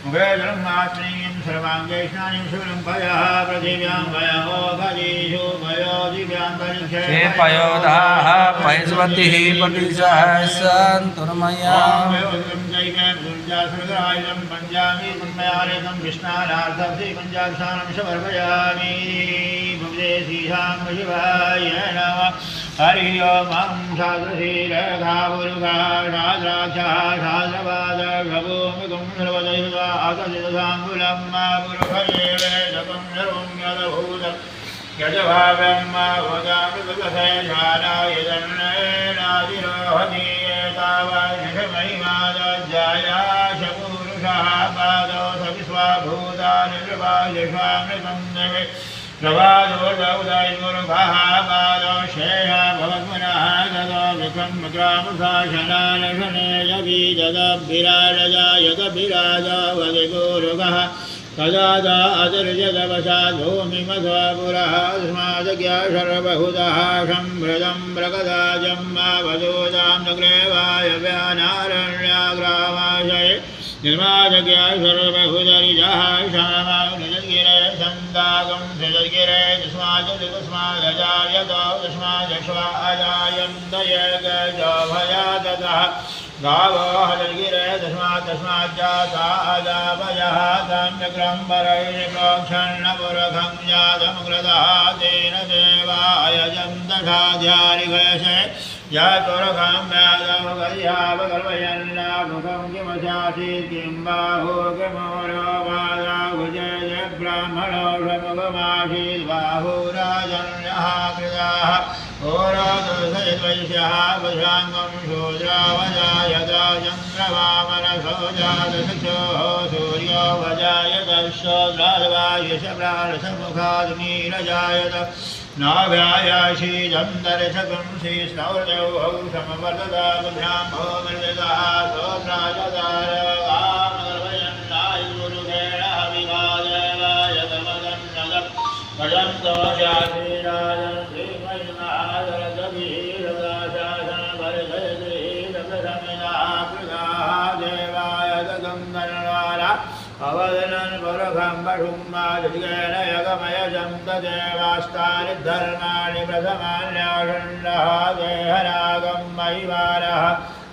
मुखेशरमाश्रयं सर्वाङ्गैष्णानिं शुभं पयः पृथिव्यां पयो खजीषु पयो दिव्यां परिक्षे पयोधाः पैस्वतिः पटिसः सन्तुर्मयाम् पञ्चामी पुण्ययारेकं विष्णानार्थं श्रीपञ्चाक्षानं शवर्पयामि भुवदेशीशां शिवाय नमः हरि ओं शास्त्रशीलघापुरुषा शास्त्राक्षः शास्त्रपादभूमिकुं सर्वदैवा आकर्षितसाङ्कुलं पुरुषयेवेदकं सर्वं यदभूतं यजभाव्यं भूतामृतकथयशालाय जन्मेनादिरोहति एतावानिषमहिमादज्जायाश पुरुषः पादौ सविश्वाभूतानि कृपायशामृतं देवे प्रभादोदौदयमुरुखः पादौ शेषा भवद्मनः ततो विक्रमग्रामशासनानशने यदभिराजयदभिराजवदिगुरुगः कदादा अतिर्यदवशाद् भूमिमध्वा पुरः तस्मादज्ञा सर्वबहुधः सम्भृतं प्रगदाजं वदोदां नग्रेवाय व्यानारण्याग्रामाशये निर्मादज्ञा सर्वबहुधरिजः श्यामानिजगिरे सन्दागं सृजगिरे तस्मादजायतो तस्मादश्वा अजायन्त यगजभयादतः गावो हरिगिरे तस्माज्जाता अजावयः सम्यग्रं परैर्प्रोक्षण्णपुरखं जातमुग्रतः तेन देवायजं दशाध्यारिघयसे यातुरखं व्यादमुखर्यावकल्पयन्नामुखं किमशासीत् किं बाहो किमोरो बाधाभुजय ब्राह्मणो षमुखमासीत् बाहुराजन्यः कृताः होरादुसयद्वैश्यः वशाङ्गं शूद्रावजायत चन्द्रवामनसो जातचक्षुः सूर्यो वजायत शोद्राद्वायुषप्राणसमुखाद् नाभ्यायाशीजं दर्शकं श्रीस्नौर्देवौ समवर्तता बुद्ध्यां भोमर्जतः सोऽप्राजतारकामगर्भयन्नाय गुरुखेण विवादेवाय तमदन्नदं भजं तोषाशीराजं श्रीमैनादरदभिरदाशासनपरिधयश्रीरसमिदाकृताः देवाय दगं अवदनन् पुरुखं पशुम्मादिगेन यगमयजं तदेवास्तानिद्धर्माणि प्रथमान्याषण्डः देहरागं महिवारः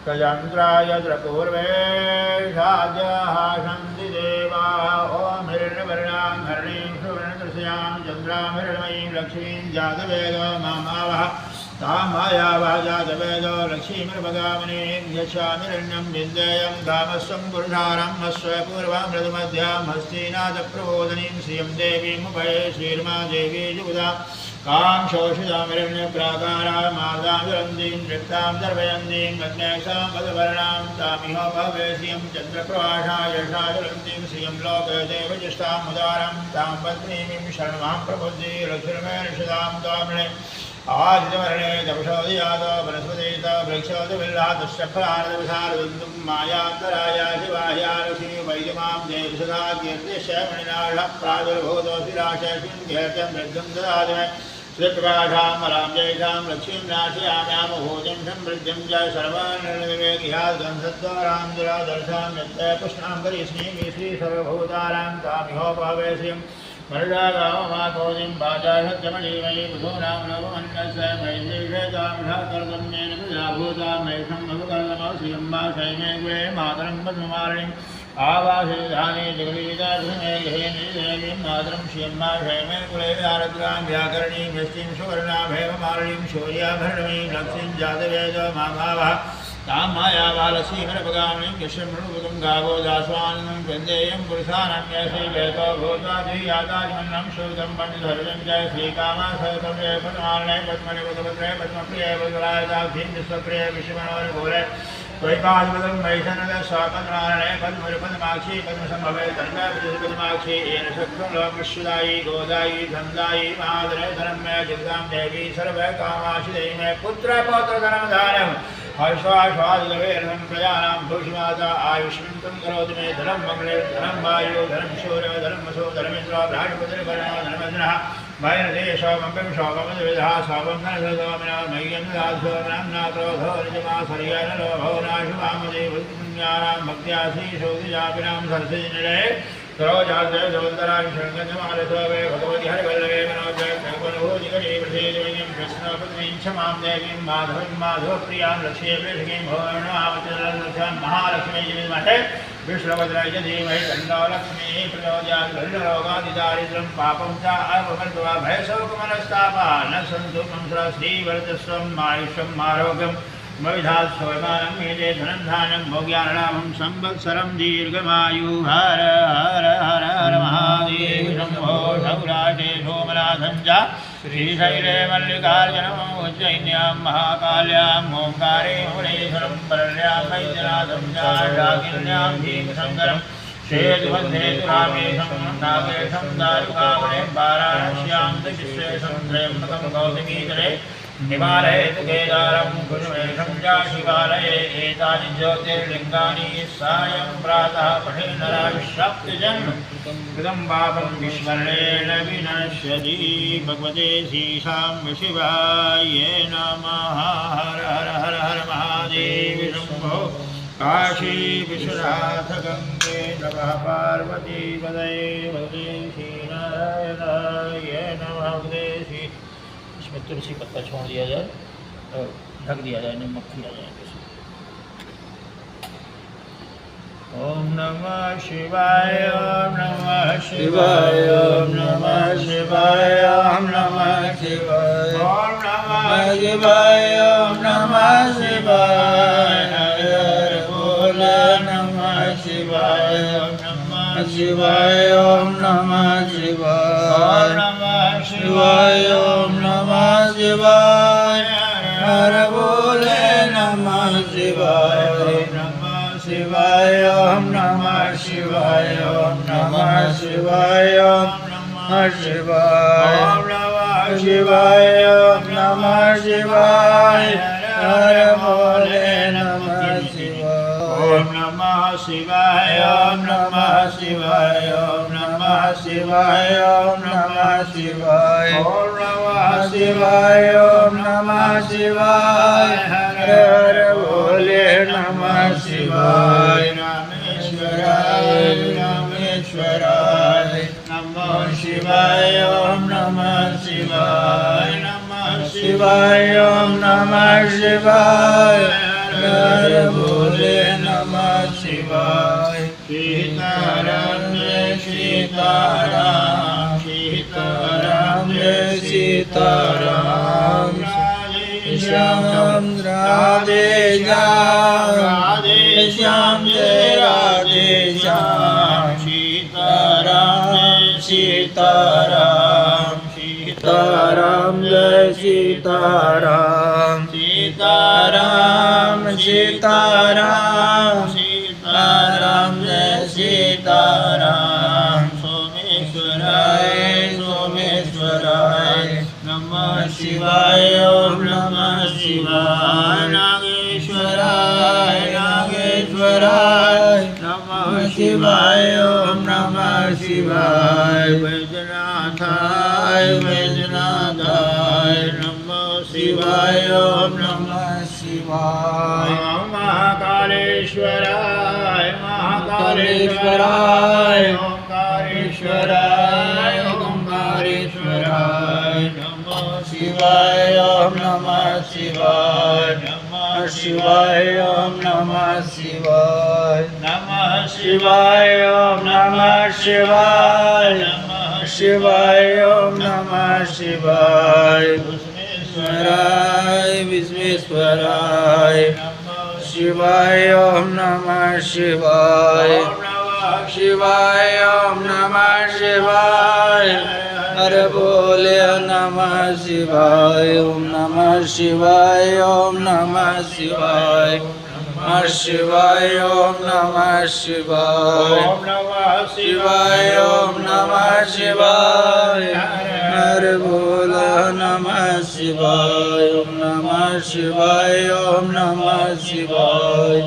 प्रजन्त्रायत्र पूर्वे साध्यः सन्ति देवाः ॐ हिरण्यवर्णां हरिणीं सुवर्णकृष्यां चन्द्रां हिरण्मयीं लक्ष्मीं जातवेदो मामावः तामायावाजातवेदो लक्ष्मीर्भगामिनीं यच्छामिरण्यं विन्देयं कामस्वं पुरुषारं हस्वपूर्वां मृदुमध्यां हस्तीनाथप्रबोधनीं श्रियं देवीमुभये श्रीर्मा देवी जुगुदां कां शोषितामिरण्यप्राकारां मातां विरन्दीं तृप्तां दर्शयन्तीं लग्नेशां पदवर्णां तामिहोपवे श्रियं चन्द्रप्रभाषां यशाविरन्दीं श्रियं लोके देवज्येष्ठां उदारं तां पत्नीं शरणमां प्रबुद्धि लक्ष्मीर्षदां तामिणे आदिवर्णे तपशोदयाद वनस्पतित वृक्षोदविल्लादुष्टफलादविशारदुन्दुं मायान्तराया शिवाया लक्ष्मी वैद्यमां देवसदा कीर्तिश्चमणिनाळः प्रादुर्भूतोऽशिराशयं वृद्धं ददाति मे श्रीप्रकाशामरां जयिषां लक्ष्मीं नाशयाम्यामभूतिं समृद्धिं च सर्वान्निर्विवेकिहाद्गन्धद्वारां दुरादर्शां यत्र पुष्णां करिष्णीं श्रीसर्वभूतानां तामिहोपवे श्रियं मरुडागाममातोदिं वाचासत्यमणीमयी बुधूनां लोकमन्यस्य मैत्रीषेतां षाकर्गम्येन प्रजाभूतां मैषं मधुकर्गमौ श्रियं वा शैमे गुणे मातरं पद्ममालिनीम् आवासिधाने जगदीताधुमे गृहेणी देवीं मातरं श्रियं वा शैमे गुणे आरद्रां व्याकरणीं यष्टिं सुवर्णाभैवमालिनीं शौर्याभरणीं लक्ष्मीं जातवेद मामावः तां मायावालसीमरपगामिनीं यशमृणुपदं गावो दास्वानं वन्देयं पुरुषानं यशि वेतो भूताधियाताजमन्नं श्रुतं पण्डितहरितं च श्रीकामासतमे पद्मालने पद्मनिपदपत्रे पद्मप्रिये पद्मरायताब्धिं विश्वप्रिये विश्वमनोरघोरे द्वैपादिपदं वैशनद स्वापद्मालने पद्मपद्माक्षी पद्मसम्भवे तन्मयपद्माक्षी येन शक्रुं लोकविश्वदायी गोदायी धन्दायी महादरे धनमय जगदां देवी सर्वकामाशि देहि मे पुत्रपौत्रधनमधारम् हर्षाश्वादिवेर्धन प्रजानां भूषिमाता आयुष्मन्तं करोति मे धनं मंगले धनं वायु धनं शौर्य धनं वसो धर्मेन्द्र बृहस्पतिर्कर्णो धर्मेन्द्रः वैरदेशोमं शोभमद्विधः शोभं धनसोमिना मह्यं दासोमनाम्ना क्रोधो निजमासर्येण लोभो नाशुवामदेवज्ञानां भक्त्याशीषोदिजापिनां सरसिनिलये सरोजाते सवन्तरां शरणगजमालसो वे भगवति हरिवल्लभे मनोजय कल्पनुभूतिकरे प्रसेदमयं कृष्णपत्नीं च मां देवीं माधवीं माधवप्रियां लक्ष्मीं वृषिकीं भुवनावचरलक्ष्मीं महालक्ष्मी विद्महे विष्णुभद्राय धीमहि तन्नो लक्ष्मीः प्रचोदयात् गरुडरोगादिदारिद्र्यं पापं च अपमर्दवा भयशोकमनस्तापः न सन्तु मंसः श्रीवरदस्वम् आयुष्यम् आरोग्यं मविधात् स्वयमानं मेदे धनं धानं भोग्यानामं संवत्सरं दीर्घमायु हर हर हर हर महादेव शम्भो शौराटे सोमनाथं च श्रीशैले मल्लिकार्जुनम् उज्जयिन्यां महाकाल्यां ओंकारे मुनेश्वरं परल्यां वैद्यनाथं च शाकिन्यां भीमशङ्करं श्वेतवन्देतु रामेशं नागेशं दारुकावणे वाराणस्यां च विश्वेशं त्र्यम्बकं गौतमीतले हिमालये तु केदारं कुसुमेशं च शिवालये एतानि ज्योतिर्लिङ्गानि सायं प्रातः पठे नरः सप्तजन्म कृतं पापं विस्मरणेन विनश्यति भगवते श्रीशां शिवाय नमः हर हर हर हर महादेव शम्भो काशी विश्वनाथ गंगे नमः पार्वती पदये भगवते श्रीनारायणाय नमः भगवते श्री इसमें तुलसी पत्ता छोड़ दिया जाए और ढक दिया जाए, नमक खिला जाए। ओम नमः शिवाय ओम नमः शिवाय ओम नमः शिवाय ओम नमः शिवाय ओम नमः शिवाय ओम नमः शिवाय हर बोल नमः शिवाय ओम नमः शिवाय ओम नमः शिवाय नमः शिवाय ओम नमः शिवाय हर बोल नमः शिवाय शिवाय ओम नमः शिवाय ओम नमः शिवाय ओम नमः शिवाय ओम नमः शिवाय ओम नमः शिवाय हर भोले नमः शिवाय ओम नमः शिवाय ओम नमः शिवाय ओम नमः शिवाय ओम नमः शिवाय ओम नमः शिवाय ओम नमः शिवाय हर भोले नमः शिवाय रामेश्वराय रामेश्वराय नमः शिवाय ओम नमः शिवाय नमः शिवाय ओम नमः शिवाय हर भोले नमः शिवाय सीताराम जय सीताराम सीताराम जय सीताराम श्याम राधे श्याम राधे श्याम जय राधे श्याम सीताराम सीताराम सीताराम जय सीताराम सीताराम सीताराम सीताराम जय सीताराम सोमेश्वराय सोमेश्वराय नमः शिवाय ओम नमः शिवाय नागेश्वराय नागेश्वराय नमः शिवाय ओम नमः शिवाय वैद्यनाथाय वैद्यनाथाय नमः शिवाय ओम नमः शिवाय महाकालेश्वराय महाकालेश्वराय ओंकारेश्वराय ओंकारेश्वराय नमः शिवाय ओम नमः शिवाय नमः शिवाय ओम नमः शिवाय नमः शिवाय ओम नमः शिवाय नमः शिवाय ओम नमः शिवाय विश्वेश्वराय विश्वेश्वराय शिवाय ओम नमः शिवाय शिवाय ओम नमः शिवाय हर बोले नमः शिवाय ओम नमः शिवाय ओम नमः शिवाय नमः शिवाय ओम नमः शिवाय ओम नमः शिवाय ओम नमः शिवाय हर बोल नमः शिवाय ओम नमः शिवाय ओम नमः शिवाय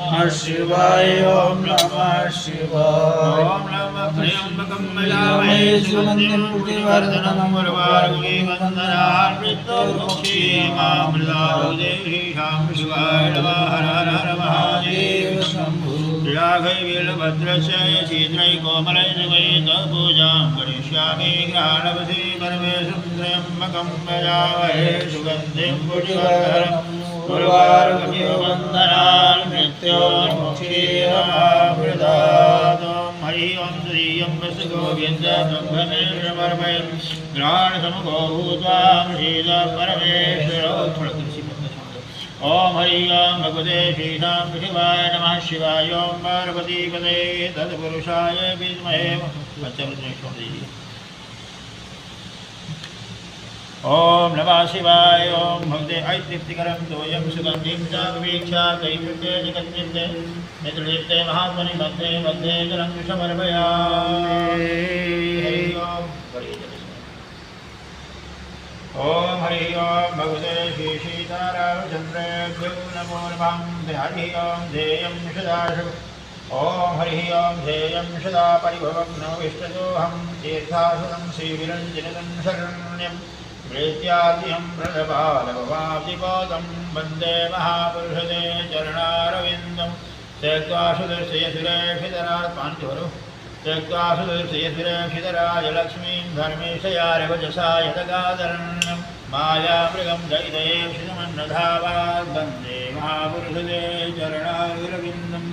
नमः शिवाय ओम नमः शिवाय ओम नमः त्र्यंबकं यजामहे सुगंधिं पुष्टिवर्धनम् उर्वारुकमिव वन्दनात् मृत्युर्मुक्षीयमामृताहुतिः शां शिवाय नमः हर हर हर महादेव शम्भो राघवेन्द्रभद्रस्य शीतैकोमलैर्वैतपूजां करिष्यामि ग्रहाणवसि परमेशं त्र्यम्बकं यजामहे सुगन्धिं पुष्टिवर्धनम् उर्वारुकमिव वन्दनात् मृत्योर्मुक्षीयमामृतात् हरि ओं श्रीयं वसुगोविन्दब्रह्ममेश्वरमय ग्रहणसमुखो भूत्वा मृषीद परमेश्वरो ओम हरि ओं भगवते श्रीशां शिवाय नमः शिवाय ओं पार्वतीपते तत्पुरुषाय विद्महे ओम नमः शिवाय ओम भगवते ऐतृप्तिकरं तोयं सुगन्धिं चावीक्षा कैवल्ये जगन्नित्ये नेत्रलिप्ते महात्मनि मध्ये मध्ये जलं समर्पयामि हरि ओम ओम हरि ओम भगवते श्री सीतारामचन्द्रेभ्यो नमो नमः हरि ओम ध्येयं सदाशिव ओम हरि ओम ध्येयं सदा परिभवं न विष्टदोहं तीर्थासनं श्रीविरञ्जनं शरण्यं प्रीत्याद्यं व्रजपालभवाब्धिपादं वन्दे महापुरुषते चरणारविन्दं त्यक्त्वा सुदर्शयसुरेक्षितरात्मान्धुरो त्यक्त्वा सुदर्शयसुरेक्षितराजलक्ष्मीं धर्मेशयारवजसा यतगादरण्यं मायामृगं दयितयेक्षितमन्नधावात् वन्दे महापुरुषते चरणारविन्दं